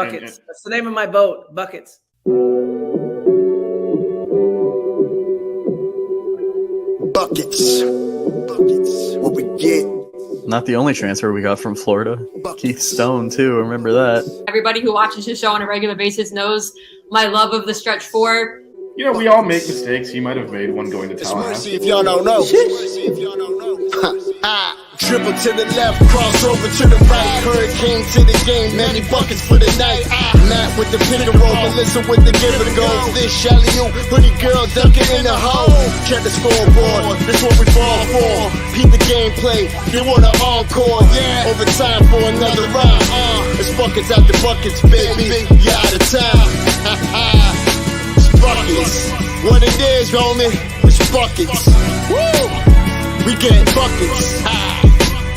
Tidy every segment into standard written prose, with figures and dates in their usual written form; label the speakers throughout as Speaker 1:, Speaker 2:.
Speaker 1: Buckets. That's the name of my boat, Buckets.
Speaker 2: Buckets. What we get.
Speaker 3: Not the only transfer we got from Florida. Keith Stone, too. Remember that.
Speaker 4: Everybody who watches his show on a regular basis knows my love of the stretch four.
Speaker 5: You know, we all make mistakes. He might have made one going to
Speaker 2: Mercy
Speaker 5: Tallahassee.
Speaker 2: if y'all don't know. Dribble to the left, cross over to the right. Hurricane to the game, many buckets for the night. Matt with the pick and roll, Melissa with the give and go. This Shelly-oo, hoodie girl dunking in the hole. Check the scoreboard, this what we fall for. Peep the gameplay, they want an encore. Yeah, overtime for another round. It's buckets out the buckets, baby. You out of time. It's buckets. What it is, homie, it's buckets. Woo! We get buckets.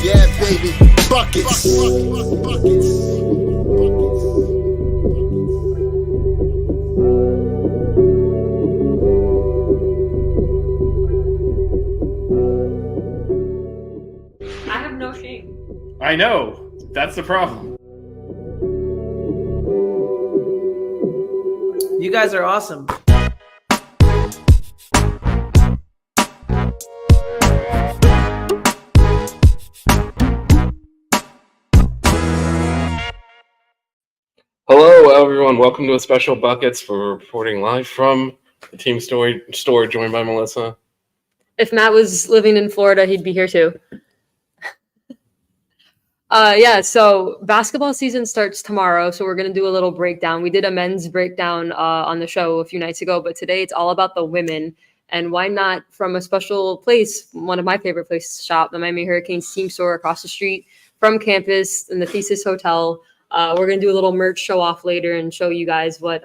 Speaker 2: Yeah, baby, buckets.
Speaker 4: I have no shame.
Speaker 5: I know. That's the problem.
Speaker 1: You guys are awesome.
Speaker 5: Hello, everyone. Welcome to a special Buckets for reporting live from the team store joined by Melissa.
Speaker 4: If Matt was living in Florida, he'd be here too. So basketball season starts tomorrow, so we're going to do a little breakdown. We did a men's breakdown on the show a few nights ago, but today it's all about the women. And why not from a special place, one of my favorite places to shop, the Miami Hurricanes team store across the street from campus in the Thesis Hotel. We're going to do a little merch show off later and show you guys what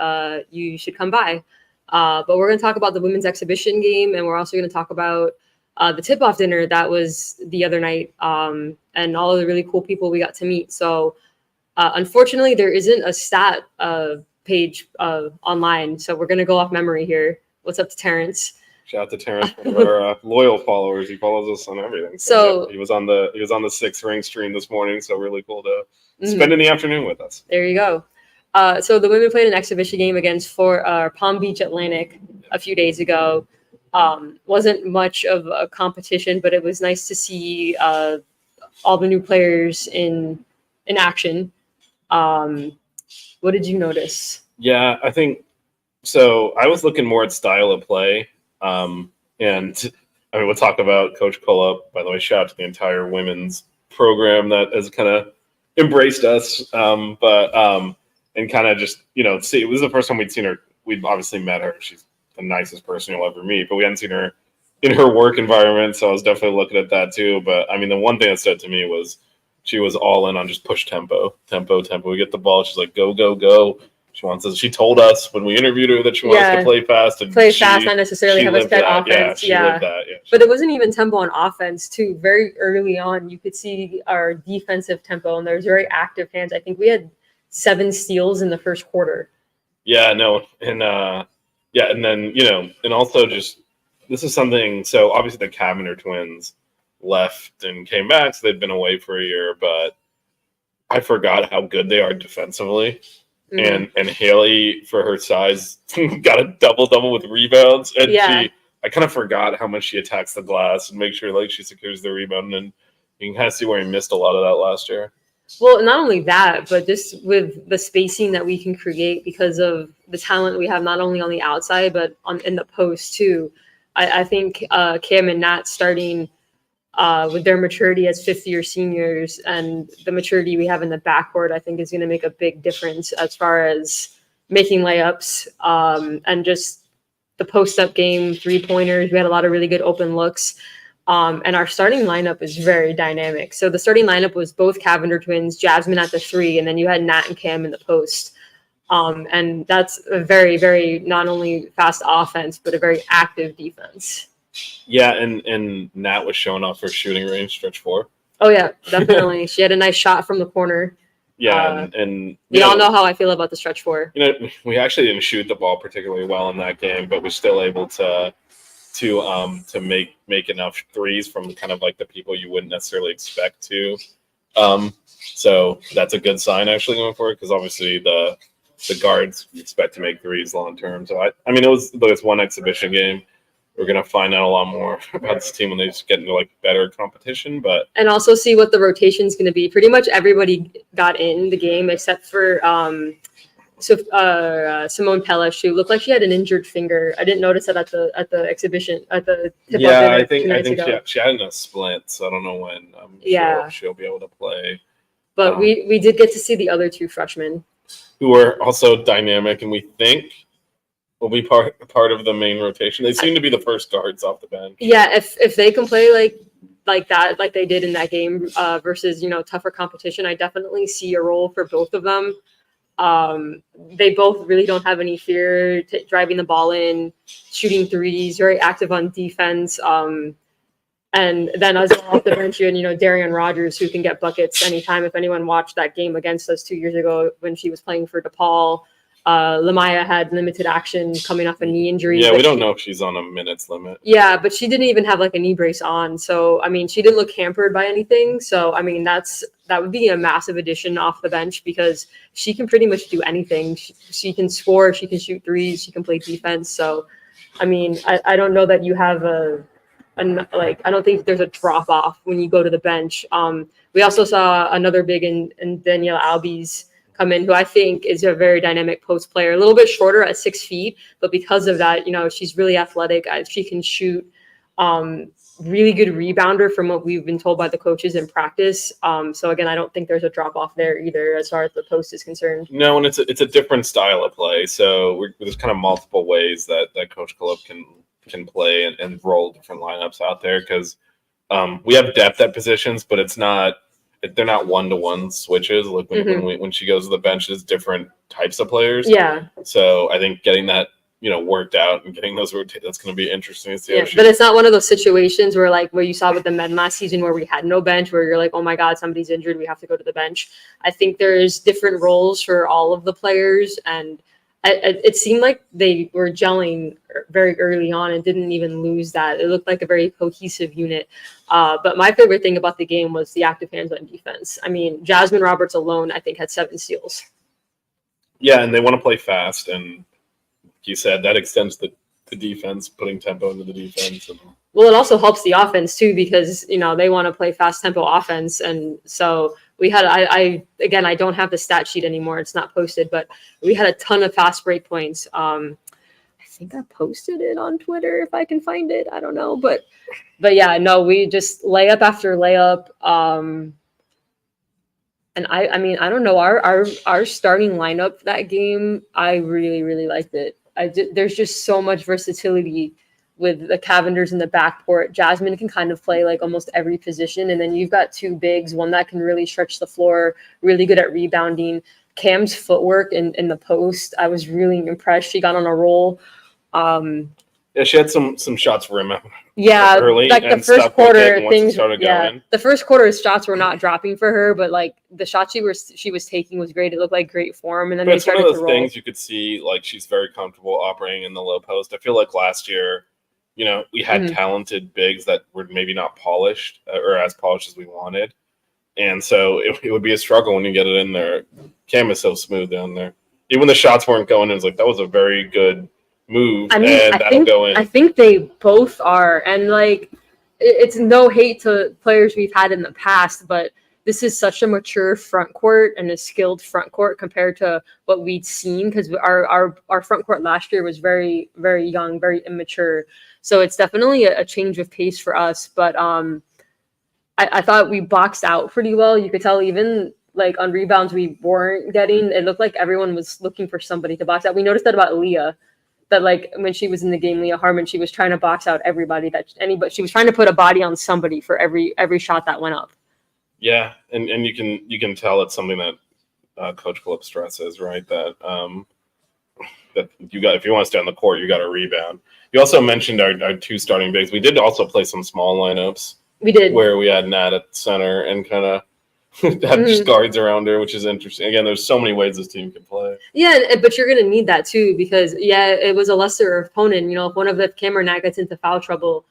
Speaker 4: you should come by. But we're going to talk about the women's exhibition game, and we're also going to talk about the tip-off dinner that was the other night and all of the really cool people we got to meet. So unfortunately, there isn't a stat page online, so we're going to go off memory here. What's up to Terrence?
Speaker 5: Shout out to Terrence, one of our loyal followers. He follows us on everything. So yeah, he was on the 6 ring stream this morning, so really cool to spend in the afternoon with us.
Speaker 4: There you go. So the women played an exhibition game against Palm Beach Atlantic a few days ago. Wasn't much of a competition, but it was nice to see all the new players in action. What did you notice?
Speaker 5: Yeah, I think so. I was looking more at style of play. And I mean, we'll talk about Coach Cullop. By the way, shout out to the entire women's program that has kind of embraced us. And kind of just, see, it was the first time we'd seen her. We'd obviously met her. She's the nicest person you'll ever meet, but we hadn't seen her in her work environment. So I was definitely looking at that too. But I mean, the one thing that said to me was she was all in on just push tempo. We get the ball. She's like, go, go, go. She told us when we interviewed her that she wants to play fast. And
Speaker 4: fast, not necessarily have a set offense.
Speaker 5: Yeah.
Speaker 4: But it wasn't even tempo on offense, too. Very early on, you could see our defensive tempo, and there's very active hands. I think we had 7 steals in the first quarter.
Speaker 5: Yeah, no. And, and then, and also just this is something. So obviously the Cavender twins left and came back, so they'd been away for a year, but I forgot how good they are defensively. Mm-hmm. And Haley, for her size, got a double with rebounds. And I kind of forgot how much she attacks the glass and make sure she secures the rebound. And you can kind of see where he missed a lot of that last year.
Speaker 4: Well, not only that, but just with the spacing that we can create because of the talent we have, not only on the outside, but in the post too. I think Cam and Nat starting with their maturity as fifth-year seniors and the maturity we have in the backcourt, I think is going to make a big difference as far as making layups and just the post-up game, three-pointers. We had a lot of really good open looks. And our starting lineup is very dynamic. So the starting lineup was both Cavender twins, Jasmine at the 3, and then you had Nat and Cam in the post. And that's a very, very not only fast offense, but a very active defense.
Speaker 5: Yeah, and Nat was showing off her shooting range, stretch 4.
Speaker 4: Oh, yeah, definitely. She had a nice shot from the corner.
Speaker 5: Yeah, and
Speaker 4: we all know how I feel about the stretch 4.
Speaker 5: We actually didn't shoot the ball particularly well in that game, but we're still able to make enough threes from kind of like the people you wouldn't necessarily expect to So that's a good sign actually going forward, because obviously the guards expect to make threes long term. So I mean, it's one exhibition game. We're gonna find out a lot more about this team when they just get into like better competition.
Speaker 4: And also see what the rotation is going to be. Pretty much everybody got in the game except for Simone Pellish, who looked like she had an injured finger. I didn't notice that at the exhibition at the tip off
Speaker 5: I think
Speaker 4: ago.
Speaker 5: she had a split, so I don't know when she'll be able to play.
Speaker 4: But we did get to see the other two freshmen
Speaker 5: who are also dynamic, and we think will be part of the main rotation. They seem to be the first guards off the bench. Yeah,
Speaker 4: if they can play like that, like they did in that game versus tougher competition, I definitely see a role for both of them. They both really don't have any fear driving the ball in, shooting threes, very active on defense. And then as well off the bench, Darian Rogers, who can get buckets anytime. If anyone watched that game against us 2 years ago when she was playing for DePaul, Lamaya had limited action coming off a knee injury.
Speaker 5: Yeah, we don't know if she's on a minutes limit.
Speaker 4: Yeah, but she didn't even have like a knee brace on. So, I mean, she didn't look hampered by anything. So, I mean, that would be a massive addition off the bench because she can pretty much do anything. She can score, she can shoot threes, she can play defense. So, I mean, I don't know that you have I don't think there's a drop off when you go to the bench. We also saw another big in Danielle Albies come in, who I think is a very dynamic post player, a little bit shorter at 6 feet, but because of that, she's really athletic. She can shoot, really good rebounder from what we've been told by the coaches in practice. So again, I don't think there's a drop off there either as far as the post is concerned.
Speaker 5: No, and it's a different style of play. So there's kind of multiple ways that Coach Kolob can play and roll different lineups out there, because we have depth at positions, but they're not one-to-one switches. Like when she goes to the bench, it's different types of players.
Speaker 4: Yeah.
Speaker 5: So I think getting that worked out and getting those rotated, that's going to be interesting to see.
Speaker 4: Yeah, but it's not one of those situations where you saw with the men last season where we had no bench, where you're like, oh my God, somebody's injured, we have to go to the bench. I think there's different roles for all of the players, and it seemed like they were gelling very early on and didn't even lose that. It looked like a very cohesive unit. But my favorite thing about the game was the active hands-on defense. I mean, Jasmine Roberts alone, I think, had 7 steals. Yeah,
Speaker 5: and they want to play fast. And you said that extends the defense, putting tempo into the defense.
Speaker 4: Well, it also helps the offense, too, because, they want to play fast tempo offense. And so we had, I don't have the stat sheet anymore. It's not posted, but we had a ton of fast break points. I think I posted it on Twitter if I can find it. I don't know, but yeah, no, we just layup after layup. And I mean, I don't know, our starting lineup that game, I really, really liked it. There's just so much versatility with the Cavenders in the backcourt. Jasmine can kind of play like almost every position. And then you've got 2 bigs, one that can really stretch the floor, really good at rebounding. Cam's footwork in the post, I was really impressed. She got on a roll.
Speaker 5: Yeah, she had some shots for him.
Speaker 4: Yeah,
Speaker 5: early,
Speaker 4: like the first quarter things
Speaker 5: started going.
Speaker 4: The first quarter shots were not dropping for her, but like the shots she was taking was great. It looked like great form, and then they started to roll. It's one of those
Speaker 5: things you could see, like she's very comfortable operating in the low post. I feel like last year, we had talented bigs that were maybe not polished or as polished as we wanted. And so it would be a struggle when you get it in there. Cam is so smooth down there. Even when the shots weren't going, it was like, that was a very good move. I mean, that'll go in.
Speaker 4: I think they both are. And like, it's no hate to players we've had in the past, but this is such a mature front court and a skilled front court compared to what we'd seen, because our front court last year was very, very young, very immature. So it's definitely a change of pace for us. But I thought we boxed out pretty well. You could tell even like on rebounds we weren't getting. It looked like everyone was looking for somebody to box out. We noticed that about Leah, that like when she was in the game, Leah Harmon, she was trying to box out everybody, she was trying to put a body on somebody for every shot that went up.
Speaker 5: Yeah, and you can tell it's something that Coach Kolob stresses, right? That if you want to stay on the court, you got to rebound. You also mentioned our 2 starting bigs. We did also play some small lineups.
Speaker 4: We did,
Speaker 5: where we had Nat at center and kind of had just guards around her, which is interesting. Again, there's so many ways this team can play.
Speaker 4: Yeah, but you're going to need that too, because it was a lesser opponent. If Cam or Nat gets into foul trouble,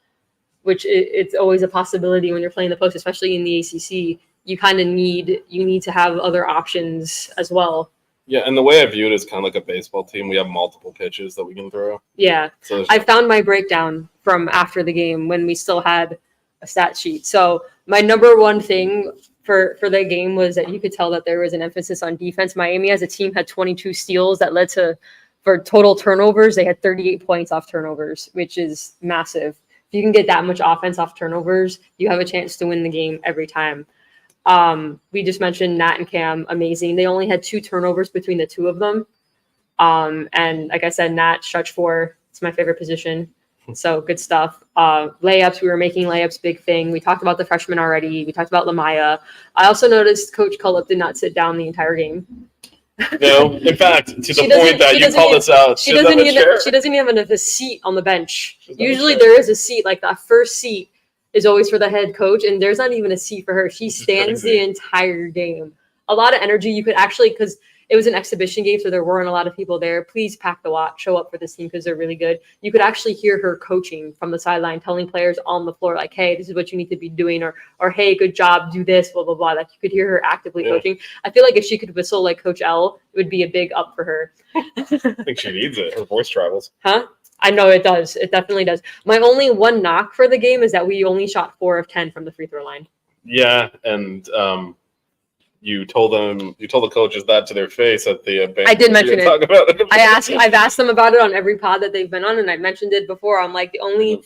Speaker 4: which it's always a possibility when you're playing the post, especially in the ACC, you kind of need to have other options as well.
Speaker 5: Yeah, and the way I view it is kind of like a baseball team. We have multiple pitches that we can throw.
Speaker 4: Yeah.
Speaker 5: So
Speaker 4: I found my breakdown from after the game when we still had a stat sheet. So my number one thing for the game was that you could tell that there was an emphasis on defense. Miami as a team had 22 steals that led to, for total turnovers, they had 38 points off turnovers, which is massive. If you can get that much offense off turnovers, you have a chance to win the game every time. We just mentioned Nat and Cam, amazing. They only had 2 turnovers between the two of them. And like I said, Nat, stretch 4, it's my favorite position. So good stuff. Layups, we were making layups, big thing. We talked about the freshmen already. We talked about Lamaya. I also noticed Coach Cullup did not sit down the entire game.
Speaker 5: No, in fact, to the point that you called us out,
Speaker 4: she doesn't even have a seat on the bench. Usually there is a seat, like that first seat is always for the head coach, and there's not even a seat for her. She stands the entire game. A lot of energy. You could actually, because it was an exhibition game, so there weren't a lot of people there. Please pack the watch, show up for this team because they're really good. You could actually hear her coaching from the sideline, telling players on the floor, like, hey, this is what you need to be doing, or hey, good job, do this, blah, blah, blah. Like, you could hear her actively coaching. I feel like if she could whistle like Coach L, it would be a big up for her.
Speaker 5: I think she needs it. Her voice travels.
Speaker 4: Huh? I know it does. It definitely does. My only one knock for the game is that we only shot 4 of 10 from the free throw line.
Speaker 5: Yeah, and you told the coaches that to their face at the
Speaker 4: I did mention it.
Speaker 5: I've
Speaker 4: I've asked them about it on every pod that they've been on, and I mentioned it before. I'm like,
Speaker 5: apparently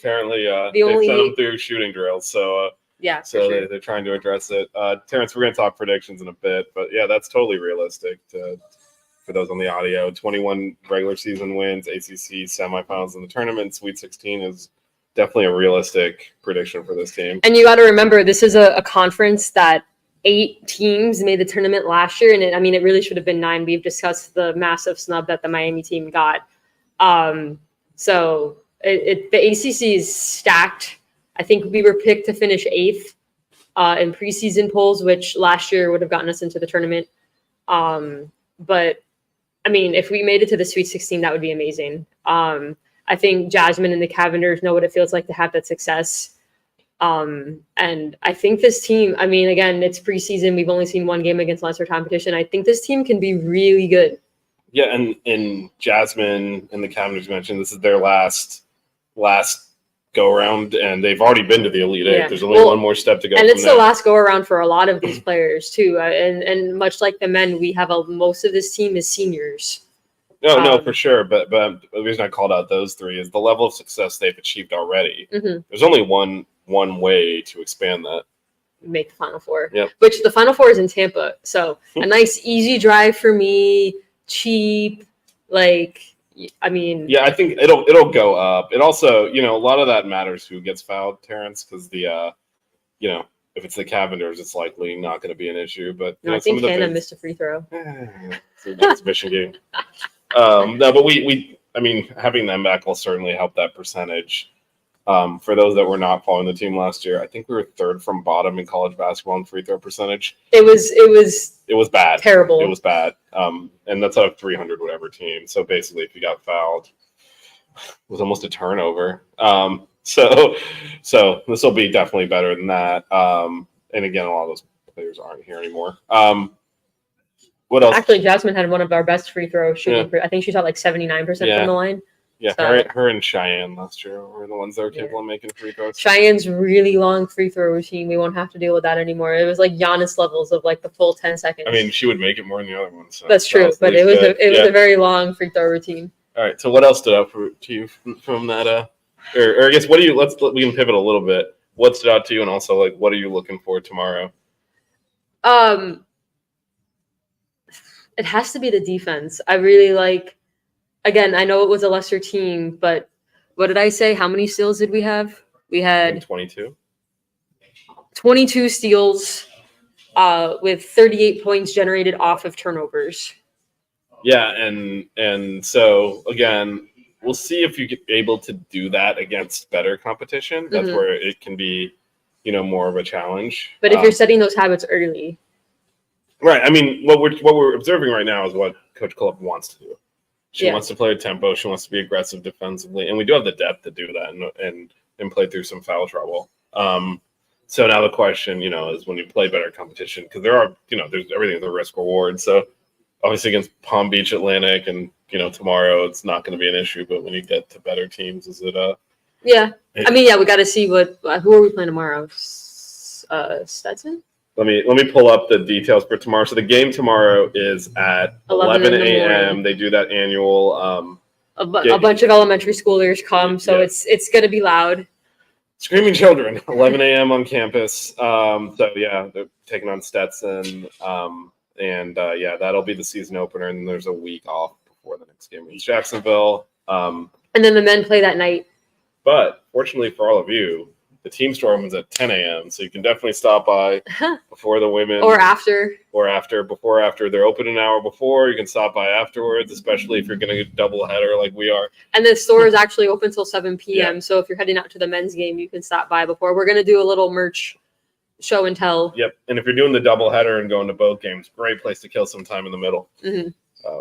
Speaker 5: they sent them through shooting drills, so
Speaker 4: so sure.
Speaker 5: they're trying to address it. Terrence, we're going to talk predictions in a bit, but yeah, that's totally realistic. For those on the audio, 21 regular season wins, ACC semifinals in the tournament, Sweet 16 is definitely a realistic prediction for this team.
Speaker 4: And you got to remember, this is a conference that 8 teams made the tournament last year, and it really should have been 9. We've discussed the massive snub that the Miami team got. So the ACC is stacked. I think we were picked to finish 8th in preseason polls, which last year would have gotten us into the tournament. But if we made it to the Sweet 16, that would be amazing. I think Jasmine and the Cavenders know what it feels like to have that success. And I think this team, again, it's preseason. We've only seen one game against lesser competition. I think this team can be really good.
Speaker 5: Yeah, and Jasmine and the Cavenders mentioned this is their last go around, and they've already been to the Elite Eight. There's only one more step to go.
Speaker 4: And it's the last go around for a lot of these players too. And much like the men, we have most of this team is seniors.
Speaker 5: No, for sure. But the reason I called out those 3 is the level of success they've achieved already.
Speaker 4: Mm-hmm.
Speaker 5: There's only one way to expand that.
Speaker 4: Make the Final Four.
Speaker 5: Yep.
Speaker 4: Which the Final Four is in Tampa. So a nice easy drive for me, cheap, Yeah,
Speaker 5: I think it'll go up. It also, a lot of that matters who gets fouled, Terrence, because if it's the Cavenders, it's likely not going to be an issue. But
Speaker 4: I think Hannah missed a free throw.
Speaker 5: It's an exhibition game. No, but we having them back will certainly help that percentage. For those that were not following the team last year, I think we were 3rd from bottom in college basketball in free throw percentage.
Speaker 4: It was bad. Terrible.
Speaker 5: It was bad. And that's a 300 whatever team. So basically, if you got fouled, it was almost a turnover. So this will be definitely better than that. And again, a lot of those players aren't here anymore. What else?
Speaker 4: Actually, Jasmine had one of our best free throw shooting. Yeah. I think she shot 79% from the line.
Speaker 5: Yeah,
Speaker 4: so,
Speaker 5: her and Cheyenne last year were the ones that were capable of making free throws.
Speaker 4: Cheyenne's really long free throw routine. We won't have to deal with that anymore. It was like Giannis levels of the full 10 seconds.
Speaker 5: She would make it more than the other ones. So
Speaker 4: that's true, but it was a very long free throw routine.
Speaker 5: All right, so what else stood out to you from that? Or I guess we can pivot a little bit. What stood out to you, and also what are you looking for tomorrow?
Speaker 4: It has to be the defense. I really like. Again, I know it was a lesser team, but what did I say? How many steals did we have? We had
Speaker 5: 22.
Speaker 4: 22 steals with 38 points generated off of turnovers.
Speaker 5: Yeah, and so, again, we'll see if you get able to do that against better competition. That's where it can be, more of a challenge.
Speaker 4: But if you're setting those habits early.
Speaker 5: Right. What we're observing right now is what Coach Cullup wants to do. She wants to play a tempo. She wants to be aggressive defensively, and we do have the depth to do that and play through some foul trouble. So now the question, is when you play better competition, because there are, there's everything's a risk reward. So obviously against Palm Beach Atlantic and, tomorrow it's not going to be an issue. But when you get to better teams, is it
Speaker 4: Yeah. I mean, we got to see who are we playing tomorrow? Stetson?
Speaker 5: Let me pull up the details for tomorrow. So the game tomorrow is at 11 a.m. They do that annual.
Speaker 4: A bunch of elementary schoolers come, so it's going to be loud.
Speaker 5: Screaming children, 11 a.m. on campus. So yeah, they're taking on Stetson, and that'll be the season opener. And then there's a week off before the next game against Jacksonville.
Speaker 4: And then the men play that night.
Speaker 5: But fortunately for all of you, the team store opens at 10 a.m. So you can definitely stop by before the women.
Speaker 4: Or after.
Speaker 5: Before, after. They're open an hour before. You can stop by afterwards, especially if you're going to get a double header like we are.
Speaker 4: And the store is actually open till 7 p.m. Yeah. So if you're heading out to the men's game, you can stop by before. We're going to do a little merch show and tell.
Speaker 5: Yep. And if you're doing the double header and going to both games, great place to kill some time in the middle.
Speaker 4: Mm-hmm.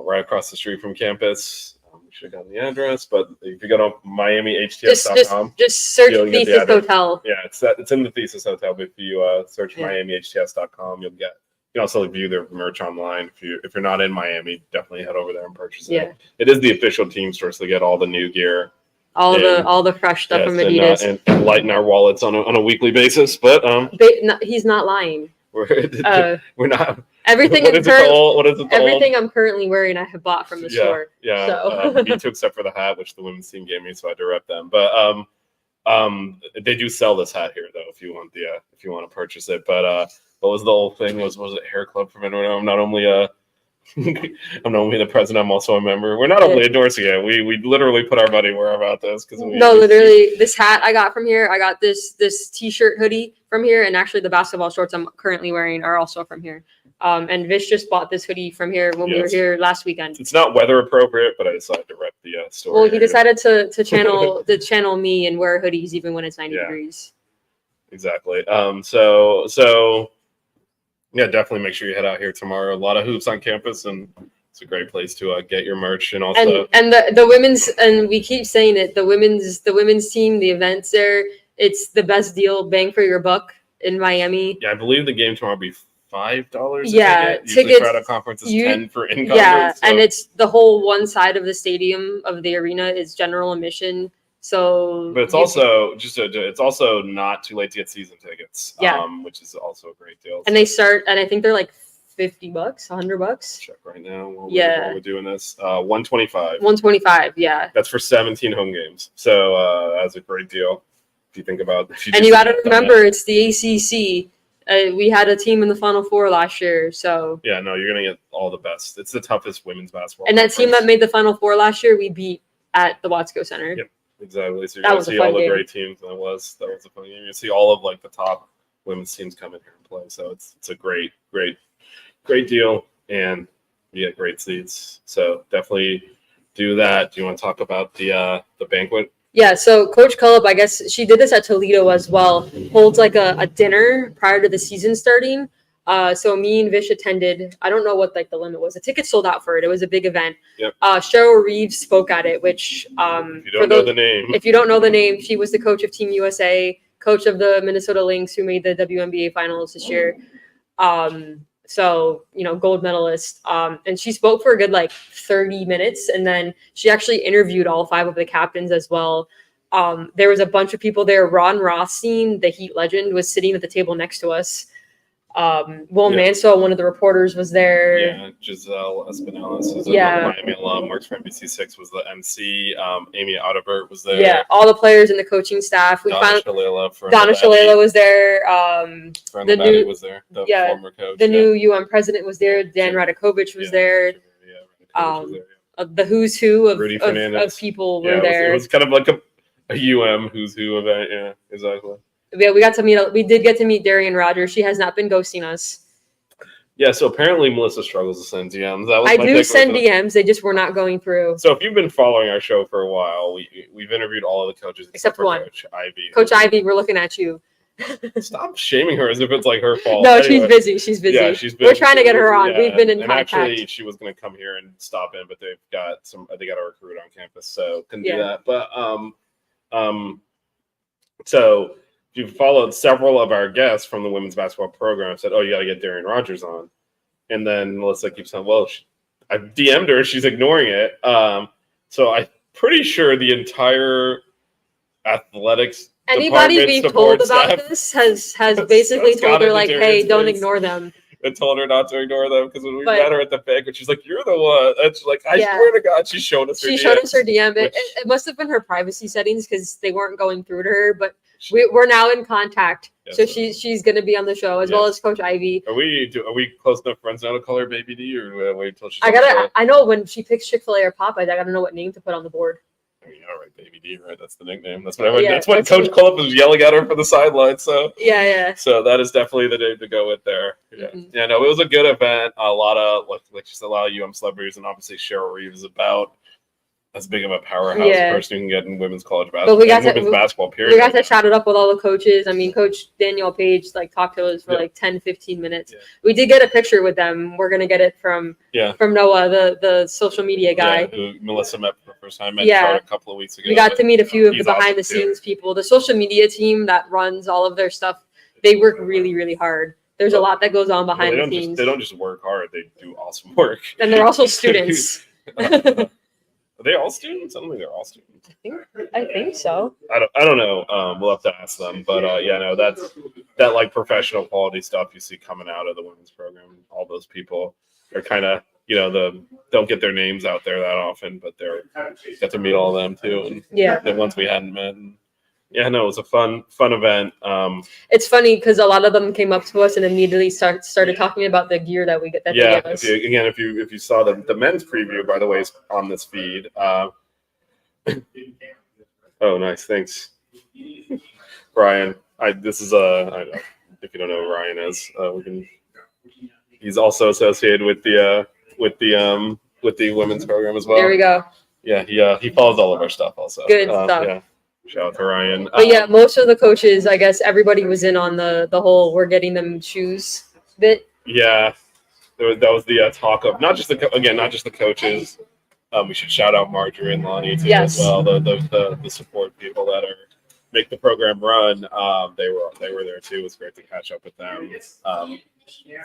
Speaker 5: Right across the street from campus. Should have gotten the address, but if you go to MiamiHTS.com,
Speaker 4: just search Thesis Hotel.
Speaker 5: Yeah, it's in the Thesis Hotel. But if you search MiamiHTS.com, you can also view their merch online. If you're not in Miami, definitely head over there and purchase it.
Speaker 4: Yeah,
Speaker 5: it is the official team store, so they get all the new gear,
Speaker 4: all the fresh stuff from Adidas,
Speaker 5: and lighten our wallets on a weekly basis. But
Speaker 4: he's not lying.
Speaker 5: We're not.
Speaker 4: Everything
Speaker 5: what is it
Speaker 4: everything I'm currently wearing, I have bought from the store.
Speaker 5: Yeah,
Speaker 4: so.
Speaker 5: Me too, except for the hat, which the women's team gave me, so I had to rep them. But they do sell this hat here, though, if you want to purchase it. But what was the whole thing? Was it Hair Club from anyone? I'm not only I'm not only the president, I'm also a member. We're not only endorsing it. We literally put our money where about this
Speaker 4: literally this hat I got from here. I got this t-shirt hoodie from here, and actually the basketball shorts I'm currently wearing are also from here. And Vish just bought this hoodie from here when we were here last weekend.
Speaker 5: It's not weather appropriate, but I decided to rep the store.
Speaker 4: Well, he decided to channel me and wear hoodies even when it's 90 degrees.
Speaker 5: Exactly. So yeah, definitely make sure you head out here tomorrow. A lot of hoops on campus, and it's a great place to get your merch and also
Speaker 4: and the women's, and we keep saying it, the women's team, the events there, it's the best deal, bang for your buck in Miami.
Speaker 5: Yeah, I believe the game tomorrow will be $5.
Speaker 4: Yeah,
Speaker 5: tickets. Crowd conference is 10 for in-conference.
Speaker 4: Yeah, and it's the whole one side of the stadium of the arena is general admission. So,
Speaker 5: but it's also it's also not too late to get season tickets.
Speaker 4: Yeah,
Speaker 5: which is also a great deal.
Speaker 4: And they start, and I think they're like $50, $100.
Speaker 5: Check right now. While we're doing this, $125.
Speaker 4: $125. Yeah.
Speaker 5: That's for 17 home games. So that's a great deal. If you think about,
Speaker 4: and you got to remember, it's the ACC. We had a team in the Final Four last year, so
Speaker 5: yeah, no, you're gonna get all the best. It's the toughest women's basketball.
Speaker 4: And that team that made the Final Four last year, we beat at the Watsco Center.
Speaker 5: Yep. Exactly. So you're going to see all the great teams. And that was a fun game. You see all of like the top women's teams come in here and play. So it's a great deal, and you get great seats. So definitely do that. Do you want to talk about the banquet?
Speaker 4: Yeah. So Coach Cullip, I guess she did this at Toledo as well. Holds like a dinner prior to the season starting. So me and Vish attended. I don't know what like the limit was. The tickets sold out for it. It was a big event.
Speaker 5: Yep.
Speaker 4: Cheryl Reeves spoke at it, which
Speaker 5: if you don't know the name,
Speaker 4: she was the coach of Team USA, coach of the Minnesota Lynx, who made the WNBA finals this year. So gold medalist. And she spoke for a good like 30 minutes, and then she actually interviewed all 5 of the captains as well. There was a bunch of people there. Ron Rothstein, the Heat legend, was sitting at the table next to us. Mansell, one of the reporters, was there.
Speaker 5: Yeah, Giselle Espinales is a Miami alum, works for NBC6, was the MC. Amy Audibert was there.
Speaker 4: Yeah, all the players and the coaching staff. Donna Shalala was there.
Speaker 5: The new was there. The former coach.
Speaker 4: The new president was there. Dan Radakovich was there. The who's who of people were there.
Speaker 5: It was kind of like a who's who event. Yeah, exactly.
Speaker 4: Yeah, we did get to meet Darian Rogers. She has not been ghosting us.
Speaker 5: Yeah, so apparently Melissa struggles to send DMs.
Speaker 4: I do send DMs, they just were not going through.
Speaker 5: So if you've been following our show for a while, we've interviewed all of the coaches
Speaker 4: except for one.
Speaker 5: Coach Ivy.
Speaker 4: Coach Ivy, we're looking at you.
Speaker 5: Stop shaming her as if it's like her fault.
Speaker 4: No, anyway, she's busy.
Speaker 5: Yeah, she's busy.
Speaker 4: We're trying to get her on. We've been in contact.
Speaker 5: And actually, she was going to come here and stop in, but they got a recruit on campus, so couldn't do that. But you followed several of our guests from the women's basketball program, said, "Oh, you got to get Darian Rogers on," and then Melissa keeps saying, "Well, I DM'd her, she's ignoring it." So I'm pretty sure the entire athletics
Speaker 4: Anybody
Speaker 5: department
Speaker 4: we've
Speaker 5: support
Speaker 4: told about
Speaker 5: staff
Speaker 4: this has basically
Speaker 5: has
Speaker 4: told
Speaker 5: got
Speaker 4: her
Speaker 5: into
Speaker 4: like,
Speaker 5: Darian's
Speaker 4: "Hey, don't
Speaker 5: face.
Speaker 4: ignore them."
Speaker 5: and told her not to ignore them because when we
Speaker 4: But-
Speaker 5: met her at the bank, and she's like, "You're the one." And she's like, "I
Speaker 4: Yeah.
Speaker 5: swear to God," she showed us.
Speaker 4: She showed us her DM.
Speaker 5: which-
Speaker 4: It must have been her privacy settings because they weren't going through to her. But we're now in contact,
Speaker 5: Yes,
Speaker 4: so
Speaker 5: sir.
Speaker 4: she's going to be on the show as well
Speaker 5: Yes.
Speaker 4: as Coach Ivy.
Speaker 5: Are we close enough friends now to call her Baby D, or do we wait until she's on the show?
Speaker 4: I know when she picks Chick-fil-A or Popeyes, I gotta know what name to put on the board.
Speaker 5: All right, Baby D, right? That's the nickname. That's what everyone.
Speaker 4: Yeah,
Speaker 5: that's what
Speaker 4: that's
Speaker 5: Coach
Speaker 4: what-
Speaker 5: Culp was yelling at her from the sideline. So
Speaker 4: Yeah.
Speaker 5: that is definitely the name to go with there. Yeah,
Speaker 4: Mhm.
Speaker 5: yeah. No, it was a good event. A lot of like just a lot of celebrities, and obviously Cheryl Reeves is about as big of a powerhouse
Speaker 4: Yeah.
Speaker 5: person you can get in women's college basketball.
Speaker 4: But we got
Speaker 5: and women's basketball. Period.
Speaker 4: We got to chat it up with all the coaches. I mean, Coach Danielle Page like talked to us for
Speaker 5: Yeah.
Speaker 4: like 10-15 minutes.
Speaker 5: Yeah.
Speaker 4: We did get a picture with them. We're gonna get it from Noah, the social media guy.
Speaker 5: Yeah, who Melissa met for the first time. Met
Speaker 4: Yeah.
Speaker 5: Chart a couple of weeks ago.
Speaker 4: We got to meet a few of the
Speaker 5: he's
Speaker 4: behind the
Speaker 5: awesome, too.
Speaker 4: scenes people. The social media team that runs all of their stuff, they work really, really hard. There's a lot that goes on
Speaker 5: Well,
Speaker 4: behind
Speaker 5: they
Speaker 4: the
Speaker 5: don't
Speaker 4: sceens.
Speaker 5: they don't just work hard; they do awesome work.
Speaker 4: And they're also students.
Speaker 5: Are they all students? I don't think they're all students.
Speaker 4: I think so.
Speaker 5: I don't know. We'll have to ask them. But yeah, no, that like professional quality stuff you see coming out of the women's program. All those people are kind of don't get their names out there that often, but they're got to meet all of them too. And
Speaker 4: Yeah.
Speaker 5: the ones we hadn't met. And yeah, no, it was a fun event.
Speaker 4: It's funny because a lot of them came up to us and immediately started talking about the gear that we get. That
Speaker 5: Yeah,
Speaker 4: they give us.
Speaker 5: if you saw the men's preview, by the way, is on this feed. Oh, nice, thanks, Brian. This is if you don't know who Ryan is, he's also associated with the women's program as well.
Speaker 4: There we go.
Speaker 5: Yeah, he follows all of our stuff also.
Speaker 4: Good stuff.
Speaker 5: Yeah, shout out to Ryan.
Speaker 4: But yeah, most of the coaches, I guess everybody was in on the whole we're getting them shoes bit.
Speaker 5: Yeah, that was the talk of not just the coaches. We should shout out Marjorie and Lonnie too
Speaker 4: Yes.
Speaker 5: as well. The support people that make the program run. They were there too. It was great to catch up with them.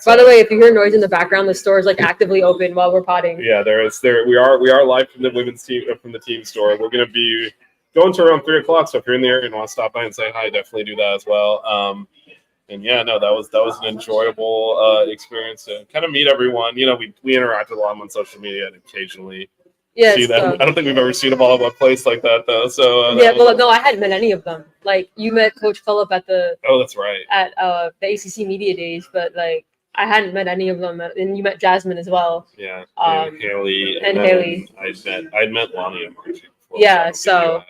Speaker 4: By the way, if you hear noise in the background, the store is like actively open while we're potting.
Speaker 5: Yeah, we are live from the women's team from the team store. We're gonna be going to around 3:00. So if you're in the area and want to stop by and say hi, definitely do that as well. And yeah, no, that was an enjoyable experience to kind of meet everyone. We interact with a lot on social media and occasionally see them. I don't think we've ever seen them all in one place like that though. So
Speaker 4: no, I hadn't met any of them. Like you met Coach Phillip at the
Speaker 5: that's right.
Speaker 4: at the ACC Media Days, but like I hadn't met any of them, and you met Jasmine as well.
Speaker 5: Yeah, and Haley
Speaker 4: and
Speaker 5: then
Speaker 4: Haley.
Speaker 5: I'd met Lonnie and Margie before.
Speaker 4: Yeah, so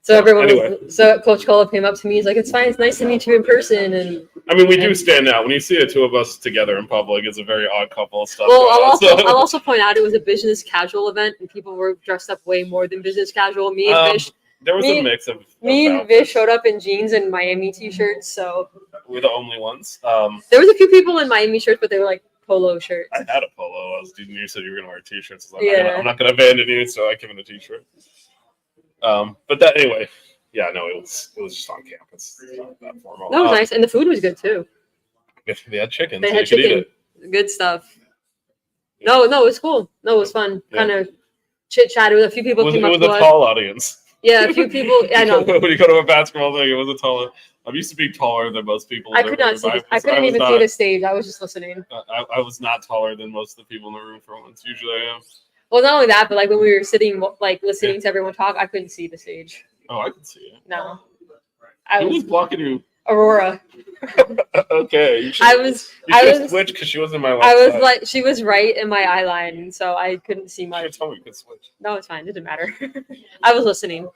Speaker 4: everyone, so Coach Phillip came up to me. He's like, "It's fine. It's nice to meet you in person." And
Speaker 5: I mean, we do stand out when you see the two of us together in public. It's a very odd couple of stuff.
Speaker 4: well, I'll also point out it was a business casual event, and people were dressed up way more than business casual. Me and Vish.
Speaker 5: There was
Speaker 4: Me-
Speaker 5: a mix of
Speaker 4: Me and
Speaker 5: outfits.
Speaker 4: Vish showed up in jeans and Miami t-shirts, so
Speaker 5: We're the only ones.
Speaker 4: there was a few people in Miami shirts, but they were like polo shirts.
Speaker 5: I had a polo. You said you were gonna wear t-shirts. I was
Speaker 4: Yeah.
Speaker 5: I'm not gonna abandon you, so I give him a t-shirt. But that anyway. Yeah, no, it was just on campus. It's not that formal.
Speaker 4: That was nice, and the food was good too.
Speaker 5: They had chicken.
Speaker 4: They
Speaker 5: so
Speaker 4: had
Speaker 5: you could eat
Speaker 4: chicken.
Speaker 5: it.
Speaker 4: Good stuff. No, it was cool. No, it was fun.
Speaker 5: Yeah.
Speaker 4: Kind of chit chatted with a few people.
Speaker 5: It was,
Speaker 4: Came
Speaker 5: it
Speaker 4: up
Speaker 5: was
Speaker 4: to
Speaker 5: a
Speaker 4: us.
Speaker 5: tall audience.
Speaker 4: Yeah, a few people. I know.
Speaker 5: When you go to a basketball thing, it was a taller. I'm used to being taller than most people.
Speaker 4: I
Speaker 5: in the
Speaker 4: could not
Speaker 5: room.
Speaker 4: see. I
Speaker 5: was
Speaker 4: couldn't even
Speaker 5: not-
Speaker 4: see the stage. I was just listening.
Speaker 5: I was not taller than most of the people in the room for once. Usually I am.
Speaker 4: Well, not only that, but like when we were sitting, like listening to everyone talk, I couldn't see the stage.
Speaker 5: Oh, I can see it.
Speaker 4: No, I
Speaker 5: Who was
Speaker 4: was
Speaker 5: blocking you?
Speaker 4: Aurora.
Speaker 5: Okay. You should,
Speaker 4: I was.
Speaker 5: You
Speaker 4: I
Speaker 5: should
Speaker 4: was.
Speaker 5: switch because she was in my left
Speaker 4: I was
Speaker 5: side.
Speaker 4: like, she was right in my eye line, so I couldn't see
Speaker 5: You
Speaker 4: much.
Speaker 5: should tell me you could switch.
Speaker 4: No, it's fine. It didn't matter. I was listening.
Speaker 5: But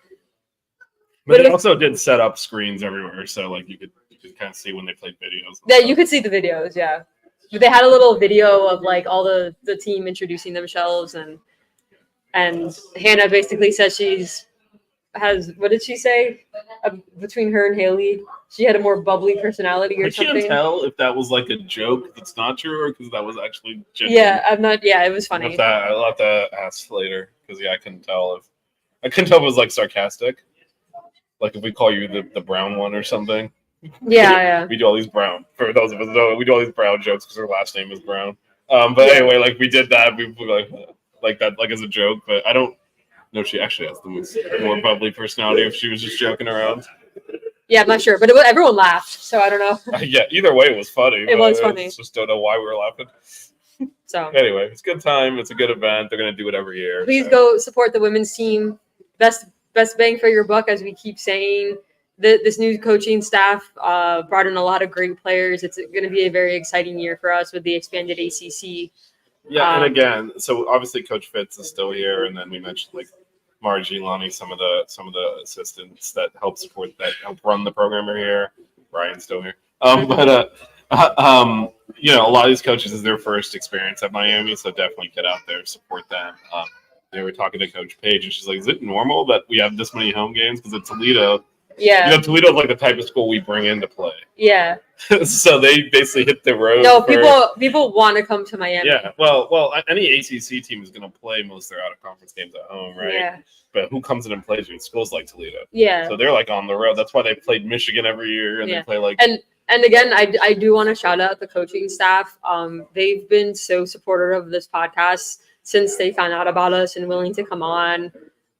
Speaker 4: But
Speaker 5: it
Speaker 4: it was-
Speaker 5: also did set up screens everywhere, so like you could kind of see when they played videos.
Speaker 4: Yeah, you could see the videos. Yeah, but they had a little video of like all the team introducing themselves, and Hannah basically said has what did she say? Between her and Haley, she had a more bubbly personality or
Speaker 5: I can't
Speaker 4: something.
Speaker 5: tell if that was like a joke that's not true or because that was actually genuine.
Speaker 4: Yeah, I'm not. Yeah, it was funny.
Speaker 5: I'll have to ask later because I couldn't tell if it was like sarcastic. like if we call you the brown one or something.
Speaker 4: Yeah.
Speaker 5: We do all these brown. For those of us who know, we do all these brown jokes because her last name is Brown. But anyway, like we did that. We like that like as a joke. But I don't know if she actually has the more bubbly personality. If she was just joking around.
Speaker 4: Yeah, I'm not sure, but everyone laughed, so I don't know.
Speaker 5: Yeah, either way, it was funny.
Speaker 4: It was funny.
Speaker 5: I just don't know why we were laughing.
Speaker 4: So
Speaker 5: anyway, it's a good time. It's a good event. They're gonna do it every year.
Speaker 4: Please go support the women's team. Best bang for your buck, as we keep saying. This new coaching staff brought in a lot of great players. It's going to be a very exciting year for us with the expanded ACC.
Speaker 5: Yeah, and again, so obviously Coach Fitz is still here, and then we mentioned like Margie, Lonnie, some of the assistants that help run the program are here. Brian's still here. But you know, a lot of these coaches is their first experience at Miami, so definitely get out there, support them. You know, we're talking to Coach Page, and she's like, "Is it normal that we have this many home games? Because at Toledo."
Speaker 4: Yeah.
Speaker 5: You know, Toledo's like the type of school we bring in to play.
Speaker 4: Yeah.
Speaker 5: So they basically hit the road.
Speaker 4: No, people want to come to Miami.
Speaker 5: Yeah. Well, any ACC team is going to play most of their out-of-conference games at home, right?
Speaker 4: Yeah.
Speaker 5: But who comes in and plays with schools like Toledo?
Speaker 4: Yeah.
Speaker 5: So they're like on the road. That's why they played Michigan every year, and they play like.
Speaker 4: And again, I do want to shout out the coaching staff. They've been so supportive of this podcast since they found out about us and willing to come on.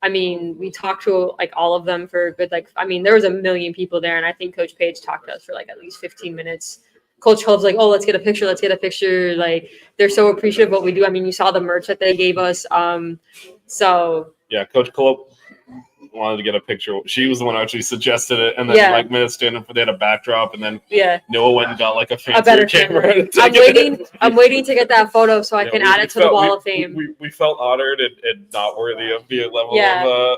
Speaker 4: I mean, we talked to like all of them for a good, there was 1 million people there, and I think Coach Page talked to us for like at least 15 minutes. Coach Club's like, "Oh, let's get a picture. Like, they're so appreciative of what we do. I mean, you saw the merch that they gave us. So
Speaker 5: yeah, Coach Club wanted to get a picture. She was the one who actually suggested it, and then Mike Minutes standing for they had a backdrop, and then Noah went and got like a fancy camera.
Speaker 4: I'm waiting to get that photo so I can add it to the Wall of Fame.
Speaker 5: We felt honored and not worthy of the level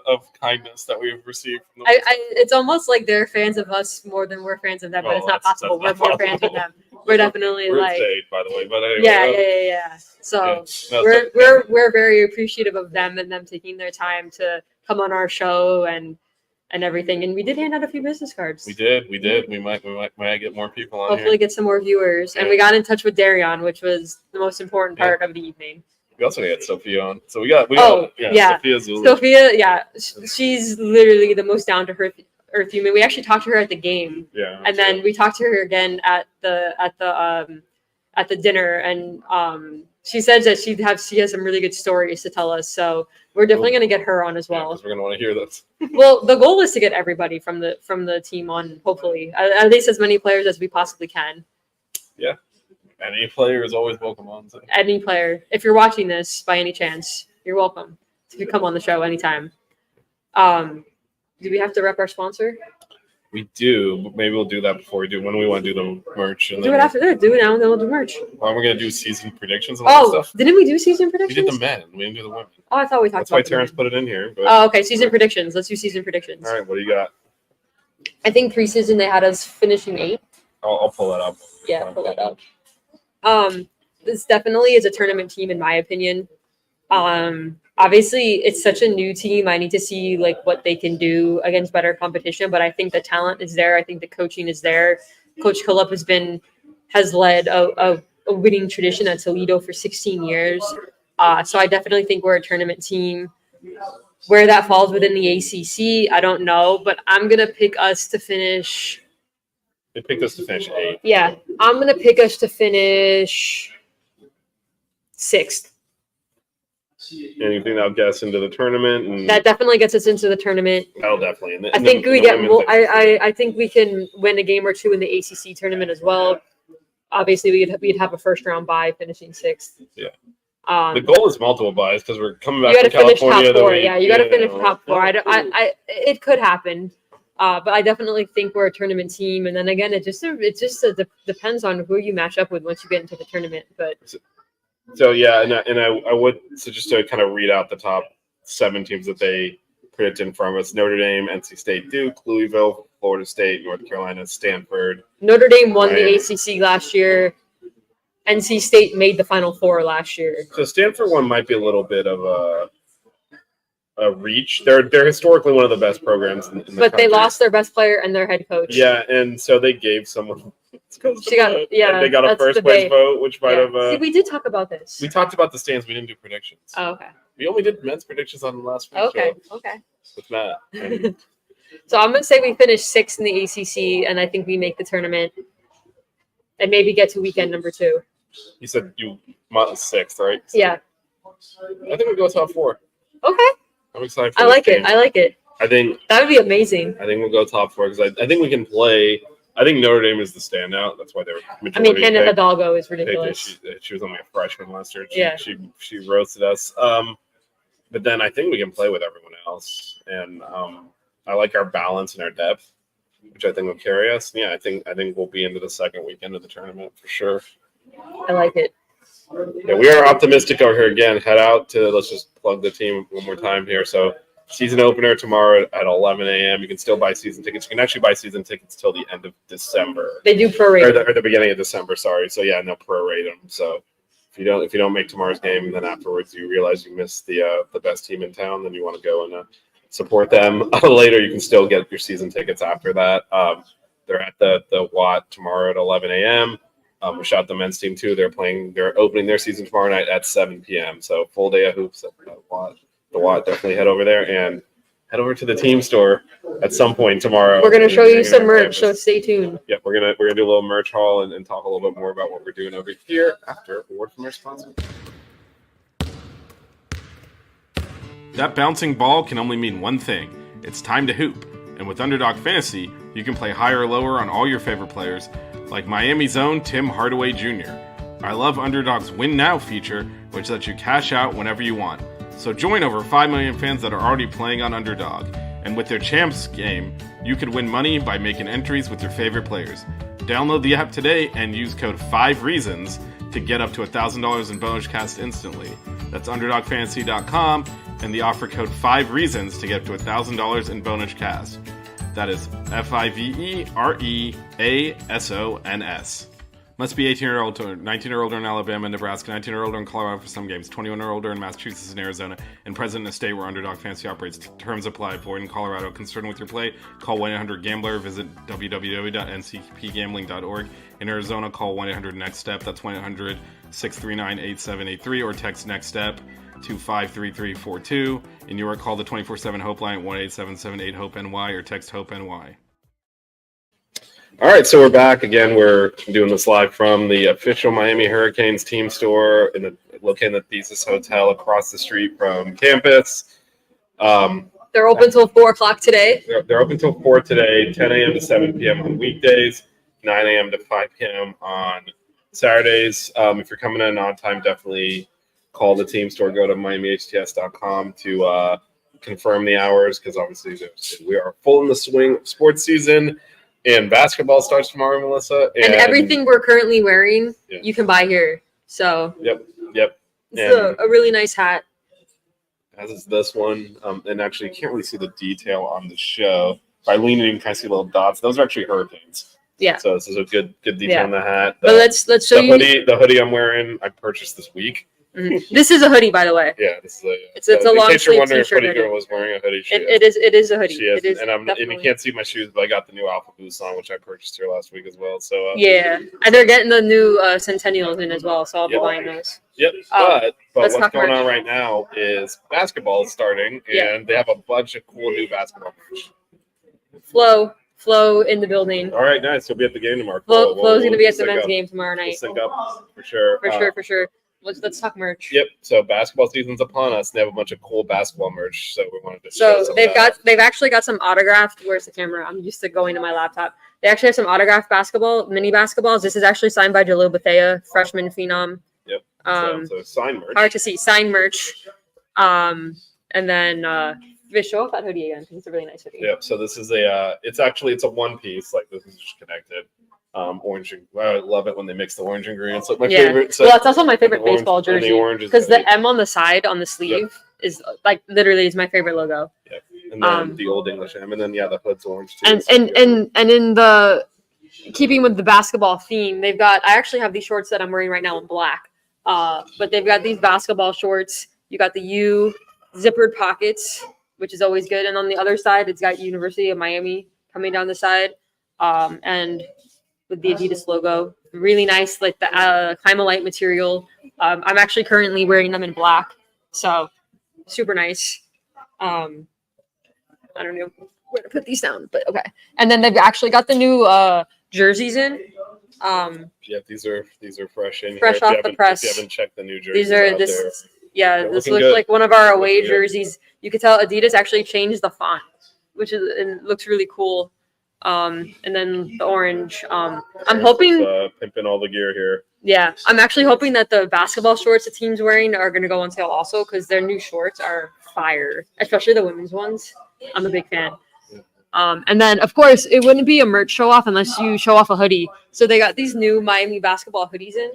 Speaker 5: of kindness that we've received. From them.
Speaker 4: It's almost like they're fans of us more than we're fans of them, but it's not possible. We're more fans of them. We're definitely
Speaker 5: we're
Speaker 4: like
Speaker 5: insane, by the way. But anyway,
Speaker 4: yeah. So we're very appreciative of them and them taking their time to come on our show and everything. And we did hand out a few business cards.
Speaker 5: We did. We might get more people on.
Speaker 4: Hopefully get some more viewers. Yeah. And we got in touch with Darion, which was the most important part of the evening.
Speaker 5: We also got Sophia on. So we got Sophia Zulu.
Speaker 4: Sophia, she's literally the most down to earth human. We actually talked to her at the game.
Speaker 5: Yeah.
Speaker 4: And then we talked to her again at the dinner, and she said that she has some really good stories to tell us. So we're definitely going to get her on as well.
Speaker 5: Because we're going to want to hear this.
Speaker 4: Well, the goal is to get everybody from the team on, hopefully, at least as many players as we possibly can.
Speaker 5: Yeah. Any player is always welcome on. So.
Speaker 4: Any player. If you're watching this by any chance, you're welcome to come on the show anytime. Do we have to rep our sponsor?
Speaker 5: We do, but maybe we'll do that before we do when we want to do the merch. And
Speaker 4: do it after that. Do it now, and then we'll do merch.
Speaker 5: Well, we're gonna do season predictions and all that stuff.
Speaker 4: Didn't we do season predictions?
Speaker 5: We did the men. We didn't do the women.
Speaker 4: Oh, I thought we talked about.
Speaker 5: That's why Terrence put it in here. But...
Speaker 4: Oh, okay. Season predictions. Let's do season predictions.
Speaker 5: All right. What do you got?
Speaker 4: I think preseason they had us finishing 8th.
Speaker 5: I'll pull that up.
Speaker 4: Yeah, pull that up. This definitely is a tournament team in my opinion. Obviously it's such a new team. I need to see like what they can do against better competition, but I think the talent is there. I think the coaching is there. Coach Kullup has led a winning tradition at Toledo for 16 years. So I definitely think we're a tournament team. Where that falls within the ACC, I don't know, but I'm going to pick us to finish.
Speaker 5: They picked us to finish 8th.
Speaker 4: Yeah, I'm going to pick us to finish 6th.
Speaker 5: Anything that'll get us into the tournament? And
Speaker 4: that definitely gets us into the tournament.
Speaker 5: That'll definitely.
Speaker 4: I think we get. Well, I think we can win a game or two in the ACC tournament as well. Obviously, we'd have a first round bye, finishing 6th.
Speaker 5: Yeah. The goal is multiple buys because we're coming back
Speaker 4: from
Speaker 5: California.
Speaker 4: Top 4. Yeah, you got to finish top 4. It could happen, but I definitely think we're a tournament team. And then again, it just depends on who you match up with once you get into the tournament. But.
Speaker 5: So yeah, and I would just to kind of read out the top 7 teams that they predicted from us: Notre Dame, NC State, Duke, Louisville, Florida State, North Carolina, Stanford.
Speaker 4: Notre Dame won the ACC last year. NC State made the Final Four last year.
Speaker 5: So Stanford one might be a little bit of a reach. They're historically one of the best programs in the country.
Speaker 4: They lost their best player and their head coach.
Speaker 5: Yeah, and so they gave someone.
Speaker 4: They got
Speaker 5: a first place vote, which might have.
Speaker 4: See, we did talk about this.
Speaker 5: We talked about the stands. We didn't do predictions.
Speaker 4: Oh, okay.
Speaker 5: We only did men's predictions on the last week.
Speaker 4: Okay.
Speaker 5: With Matt.
Speaker 4: So I'm gonna say we finish 6th in the ACC, and I think we make the tournament, and maybe get to weekend number 2.
Speaker 5: You said you want 6th, right?
Speaker 4: Yeah.
Speaker 5: I think we go top 4.
Speaker 4: Okay.
Speaker 5: I'm excited for
Speaker 4: I
Speaker 5: this
Speaker 4: like
Speaker 5: game.
Speaker 4: it. I like it.
Speaker 5: I think
Speaker 4: That would be amazing.
Speaker 5: we'll go top 4 because I think we can play. I think Notre Dame is the standout. That's why they're.
Speaker 4: I mean, Hannah Hidalgo is ridiculous.
Speaker 5: She was only a freshman last year.
Speaker 4: Yeah.
Speaker 5: She roasted us. But then I think we can play with everyone else, and I like our balance and our depth, which I think will carry us. Yeah, I think we'll be into the second weekend of the tournament for sure.
Speaker 4: I like it.
Speaker 5: Yeah, we are optimistic over here again. Head out to, let's just plug the team one more time here. So season opener tomorrow at 11 a.m. You can still buy season tickets. You can actually buy season tickets till the end of December.
Speaker 4: They do prorate.
Speaker 5: Or the beginning of December, sorry. So yeah, no prorate them. So if you don't make tomorrow's game, and then afterwards you realize you missed the best team in town, then you want to go and support them later. You can still get your season tickets after that. They're at the Watt tomorrow at 11 a.m. We shot the men's team too. They're opening their season tomorrow night at 7 p.m. So full day of hoops at Watt. The Watt, definitely head over there and head over to the team store at some point tomorrow.
Speaker 4: We're gonna show you some merch, so stay tuned.
Speaker 5: Yeah, we're gonna do a little merch haul and talk a little bit more about what we're doing over here after a word from our sponsor.
Speaker 6: That bouncing ball can only mean one thing. It's time to hoop. And with Underdog Fantasy, you can play higher or lower on all your favorite players, like Miami's own Tim Hardaway Jr. I love Underdog's Win Now feature, which lets you cash out whenever you want. So join over 5 million fans that are already playing on Underdog. And with their Champs game, you could win money by making entries with your favorite players. Download the app today and use code 5REASONS to get up to $1,000 in bonus cast instantly. That's UnderdogFantasy.com and the offer code 5REASONS to get up to $1,000 in bonus cast. That is FIVEREASONS. Must be 18 or older, 19 or older in Alabama and Nebraska, 19 or older in Colorado for some games, 21 or older in Massachusetts and Arizona, and present in a state where Underdog Fantasy operates. Terms apply. Void in Colorado. Concerned with your play? Call 1-800-GAMBLER. Visit www.ncpgambling.org. In Arizona, call 1-800-NEXT-STEP. That's 1-800-639-8783 or text NEXT STEP to 53342. In New York, call the 24/7 Hope line at 1-877-8-HOPE-NY or text HOPE-NY.
Speaker 5: All right, so we're back again. We're doing this live from the official Miami Hurricanes team store located in the Thesis Hotel across the street from campus.
Speaker 4: They're open till 4 o'clock today.
Speaker 5: They're open till 4 today, 10 a.m. to 7 p.m. on weekdays, 9 a.m. to 5 p.m. on Saturdays. If you're coming in on time, definitely call the team store. Go to MiamiHTS.com to confirm the hours because obviously we are full in the swing of sports season. And basketball starts tomorrow, Melissa.
Speaker 4: And everything we're currently wearing, you can buy here. So
Speaker 5: Yep.
Speaker 4: It's a really nice hat.
Speaker 5: As is this one. And actually, you can't really see the detail on the show. By leaning, you can kind of see little dots. Those are actually Hurricanes.
Speaker 4: Yeah.
Speaker 5: So this is a good detail on the hat.
Speaker 4: But let's show you.
Speaker 5: The hoodie I'm wearing, I purchased this week.
Speaker 4: Mm-hmm. This is a hoodie, by the way.
Speaker 5: Yeah, this is
Speaker 4: it's a long sleeve. In case you're wondering if
Speaker 5: Hoodie Girl was wearing a hoodie,
Speaker 4: it is a hoodie.
Speaker 5: She is,
Speaker 4: it is
Speaker 5: and you can't see my shoes, but I got the new Alpha Boost on, which I purchased here last week as well. So
Speaker 4: yeah, and they're getting the new Centennials in as well, so I'll be buying those.
Speaker 5: Yep, but what's going on
Speaker 4: merch.
Speaker 5: right now is basketball is starting, and they have a bunch of cool new basketball merch.
Speaker 4: Flo in the building.
Speaker 5: All right, nice. He'll be at the game tomorrow.
Speaker 4: Flo's going to be at the men's game tomorrow night.
Speaker 5: We'll sync up for sure.
Speaker 4: For sure. Let's talk merch.
Speaker 5: Yep. So basketball season's upon us. They have a bunch of cool basketball merch. So we wanted to.
Speaker 4: So they've actually got some autographed. Where's the camera? I'm used to going to my laptop. They actually have some autographed mini basketballs. This is actually signed by Jalil Bethea, freshman phenom.
Speaker 5: Yep. So signed merch.
Speaker 4: Hard to see. Signed merch. And then Vish, show off that hoodie again because it's a really nice hoodie.
Speaker 5: Yep. So this is it's a one piece. Like this is just connected. Orange and I love it when they mix the orange and green. It's like my favorite. So
Speaker 4: well, that's also my favorite baseball jersey because the M on the side on the sleeve is like literally is my favorite logo.
Speaker 5: Yep. And then the old English M, and then the hood's orange too.
Speaker 4: And in the keeping with the basketball theme, they've got. I actually have these shorts that I'm wearing right now in black. But they've got these basketball shorts. You got the U zippered pockets, which is always good, and on the other side, it's got University of Miami coming down the side, and with the Adidas logo. Really nice, like the Climalite material. I'm actually currently wearing them in black, so super nice. I don't know. where to put these down, but okay. And then they've actually got the new jerseys in.
Speaker 5: Yeah, these are fresh in
Speaker 4: Fresh
Speaker 5: here.
Speaker 4: off the press.
Speaker 5: If you haven't checked the new jerseys
Speaker 4: These are
Speaker 5: out there.
Speaker 4: yeah,
Speaker 5: They're
Speaker 4: this
Speaker 5: looking
Speaker 4: looks
Speaker 5: good.
Speaker 4: like one of our away
Speaker 5: Looking good.
Speaker 4: jerseys. You could tell Adidas actually changed the font, which is and looks really cool. And then the orange. I'm hoping.
Speaker 5: Pimping all the gear here.
Speaker 4: Yeah, I'm actually hoping that the basketball shorts the team's wearing are going to go on sale also because their new shorts are fire, especially the women's ones. I'm a big fan. And then, of course, it wouldn't be a merch show off unless you show off a hoodie. So they got these new Miami basketball hoodies in,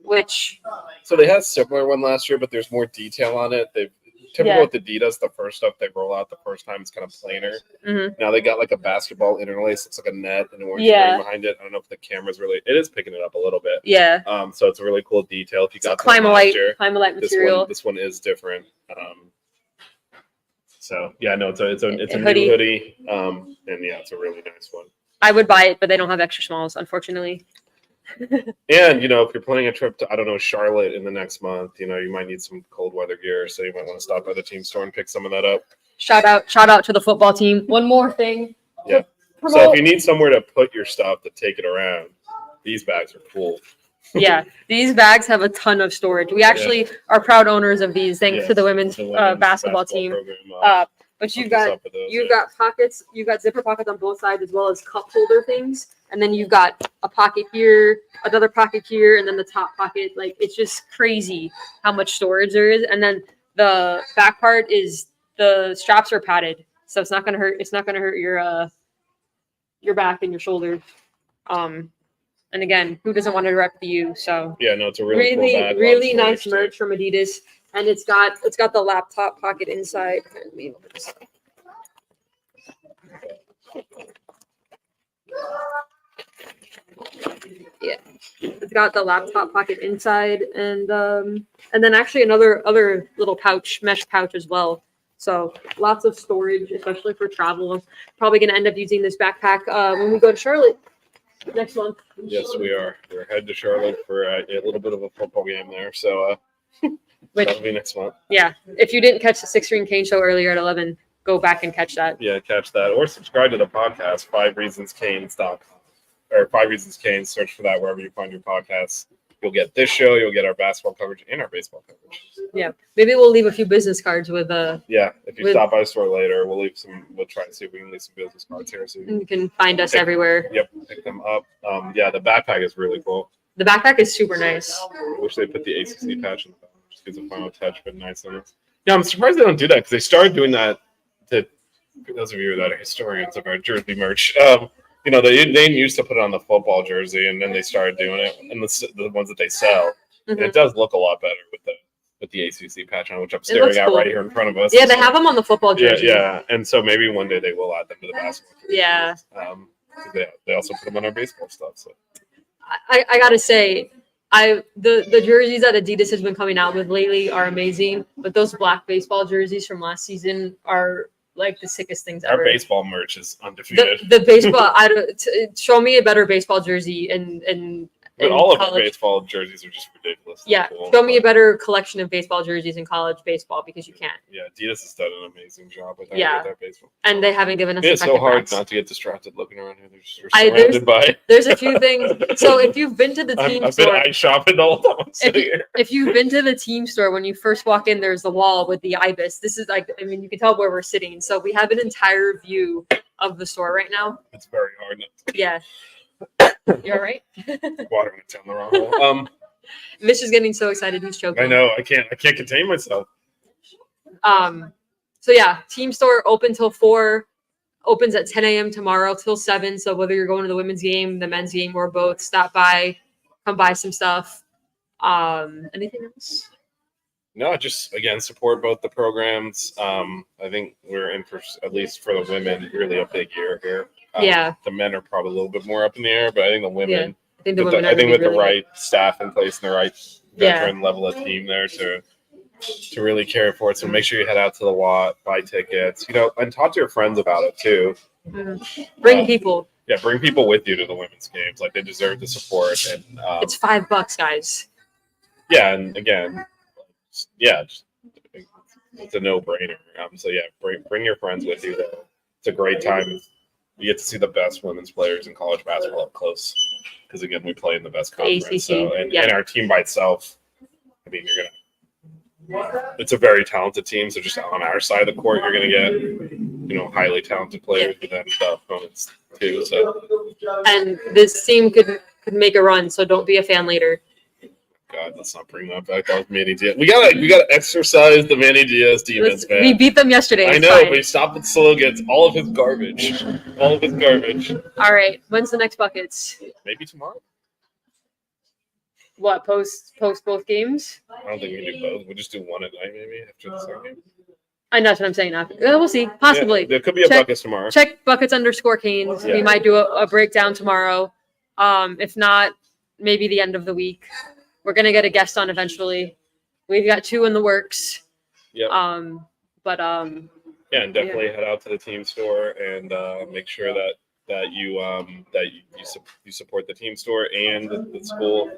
Speaker 4: which
Speaker 5: So they had a similar one last year, but there's more detail on it. They've typical with Adidas, the first stuff they roll out the first time is kind of plainer.
Speaker 4: Mhm.
Speaker 5: Now they got like a basketball interlace, looks like a net and an orange
Speaker 4: Yeah.
Speaker 5: screen behind it. I don't know if the camera's really it is picking it up a little bit.
Speaker 4: yeah,
Speaker 5: So it's a really cool detail. If you got
Speaker 4: climb a
Speaker 5: last
Speaker 4: light
Speaker 5: year,
Speaker 4: material.
Speaker 5: this one is different. So yeah, no, it's a
Speaker 4: hoodie.
Speaker 5: new hoodie. And yeah, it's a really nice one.
Speaker 4: I would buy it, but they don't have extra smalls, unfortunately.
Speaker 5: And if you're planning a trip to Charlotte in the next month, you might need some cold weather gear, so you might want to stop by the team store and pick some of that up.
Speaker 4: Shout out to the football team. One more thing.
Speaker 5: Yeah. So if you need somewhere to put your stuff to take it around, these bags are cool.
Speaker 4: Yeah, these bags have a ton of storage. We actually are proud owners of these, thanks to the women's basketball team.
Speaker 5: program,
Speaker 4: But you've
Speaker 5: hooked us
Speaker 4: got
Speaker 5: up with those,
Speaker 4: you've got pockets, you've got zipper pockets on both sides as well as cup holder things, and then you've got a pocket here, another pocket here, and then the top pocket. Like it's just crazy how much storage there is. And then the back part is the straps are padded, so it's not gonna hurt. It's not gonna hurt your back and your shoulders. And again, who doesn't want to rep the U? So
Speaker 5: yeah, no, it's a really cool bag.
Speaker 4: really
Speaker 5: Lots of
Speaker 4: nice
Speaker 5: storage,
Speaker 4: merch from Adidas, and it's got the laptop pocket inside. Let me open this up. Yeah, it's got the laptop pocket inside, and then actually another little pouch, mesh pouch as well. So lots of storage, especially for travel. Probably going to end up using this backpack when we go to Charlotte next month.
Speaker 5: Yes, we are. We're headed to Charlotte for a little bit of a football game there, so that'll be next month.
Speaker 4: Yeah, if you didn't catch the 6 Ring Kane show earlier at 11, go back and catch that.
Speaker 5: Yeah, catch that or subscribe to the podcast. 5reasonscanes.com or 5 Reasons Canes. Search for that wherever you find your podcasts. You'll get this show. You'll get our basketball coverage and our baseball coverage.
Speaker 4: Yeah, maybe we'll leave a few business cards with
Speaker 5: Yeah, if you stop by the store later, we'll leave some. We'll try and see if we can leave some business cards here. So
Speaker 4: you can find us everywhere.
Speaker 5: Yep, pick them up. Yeah, the backpack is really cool.
Speaker 4: The backpack is super nice.
Speaker 5: I wish they put the ACC patch in the back. Just gives a final touch, but nice on it. Yeah, I'm surprised they don't do that because they started doing that. For those of you that are historians of our jersey merch, they used to put it on the football jersey, and then they started doing it, and the ones that they sell, and it does look a lot better with the ACC patch on, which I'm staring at right here in front of us.
Speaker 4: Yeah, they have them on the football jersey.
Speaker 5: Yeah, and so maybe one day they will add them to the basketball jersey.
Speaker 4: Yeah.
Speaker 5: They also put them on our baseball stuff. So
Speaker 4: I gotta say, the jerseys that Adidas has been coming out with lately are amazing, but those black baseball jerseys from last season are like the sickest things ever.
Speaker 5: Our baseball merch is undefeated.
Speaker 4: The baseball, show me a better baseball jersey
Speaker 5: but all of
Speaker 4: college.
Speaker 5: our baseball jerseys are just ridiculous.
Speaker 4: Yeah,
Speaker 5: cool.
Speaker 4: show me a better collection of baseball jerseys in college baseball because you can't.
Speaker 5: Yeah, Adidas has done an amazing job with that baseball.
Speaker 4: And they haven't given us.
Speaker 5: It's so hard
Speaker 4: hats.
Speaker 5: not to get distracted looking around here. We're surrounded by.
Speaker 4: There's a few things. So if you've been to the team
Speaker 5: I've
Speaker 4: store,
Speaker 5: been eye shopping the whole time I'm sitting here.
Speaker 4: if you've been to the team store, when you first walk in, there's the wall with the ibis. This is you can tell where we're sitting. So we have an entire view of the store right now.
Speaker 5: It's very hard not to.
Speaker 4: Yeah. You all right?
Speaker 5: Watering it down the wrong hole.
Speaker 4: Vish is getting so excited he's choking.
Speaker 5: I know. I can't contain myself.
Speaker 4: So yeah, team store open till 4, opens at 10 a.m. tomorrow till 7. So whether you're going to the women's game, the men's game, or both, stop by, come buy some stuff. Anything else?
Speaker 5: No, just again support both the programs. I think we're in for, at least for the women, really a big year here.
Speaker 4: Yeah.
Speaker 5: The men are probably a little bit more up in the air, but I think the women.
Speaker 4: I think the women.
Speaker 5: I think with
Speaker 4: really
Speaker 5: the right staff in place and the right veteran level of team there to really care for it. So make sure you head out to the lot, buy tickets, and talk to your friends about it too.
Speaker 4: Mm-hmm. Bring people.
Speaker 5: Yeah, bring people with you to the women's games. Like they deserve the support. And
Speaker 4: it's $5, guys.
Speaker 5: Yeah, and again, it's a no-brainer. So yeah, bring your friends with you though. it's a great time. You get to see the best women's players in college basketball up close. Because again, we play in the best conference.
Speaker 4: ACC,
Speaker 5: So, and
Speaker 4: yeah.
Speaker 5: our team by itself, I mean, it's a very talented team. So just on our side of the court, you're going to get, highly talented players, but then the opponents too. So,
Speaker 4: And this team could make a run, so don't be a fan later.
Speaker 5: God, let's not bring that back. That was Manny Diaz. We gotta exercise the Manny Diaz demons, man.
Speaker 4: We beat them yesterday.
Speaker 5: I
Speaker 4: it's
Speaker 5: know,
Speaker 4: fine.
Speaker 5: but he stopped at slogans. All of his garbage. All of his garbage.
Speaker 4: All right. When's the next buckets?
Speaker 5: Maybe tomorrow.
Speaker 4: What, post both games?
Speaker 5: I don't think we can do both. We'll just do one at night, maybe after the second game.
Speaker 4: I know that's what I'm saying. We'll see. Possibly.
Speaker 5: Yeah, there could be a buckets tomorrow.
Speaker 4: Check buckets_Canes.
Speaker 5: Yeah.
Speaker 4: We might do a breakdown tomorrow. If not, maybe the end of the week. We're gonna get a guest on eventually. We've got 2 in the works.
Speaker 5: Yep.
Speaker 4: Yeah,
Speaker 5: And definitely head out to the team store and make sure that you support the team store and the school.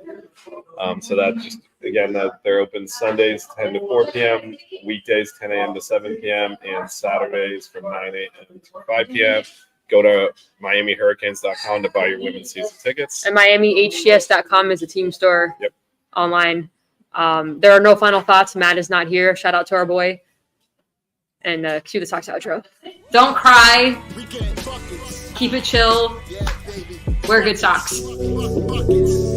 Speaker 5: So that just again that they're open Sundays 10 to 4 p.m., weekdays 10 a.m. to 7 p.m., and Saturdays from 9 a.m. to 5 p.m. Go to MiamiHurricanes.com to buy your women's season tickets.
Speaker 4: and MiamiHGS.com is a team store.
Speaker 5: Yep.
Speaker 4: Online. There are no final thoughts. Matt is not here. Shout out to our boy. And cue the Sox outro. Don't cry.
Speaker 2: We getting buckets.
Speaker 4: Keep it chill.
Speaker 2: Yeah, baby.
Speaker 4: Wear good socks.
Speaker 2: Buckets.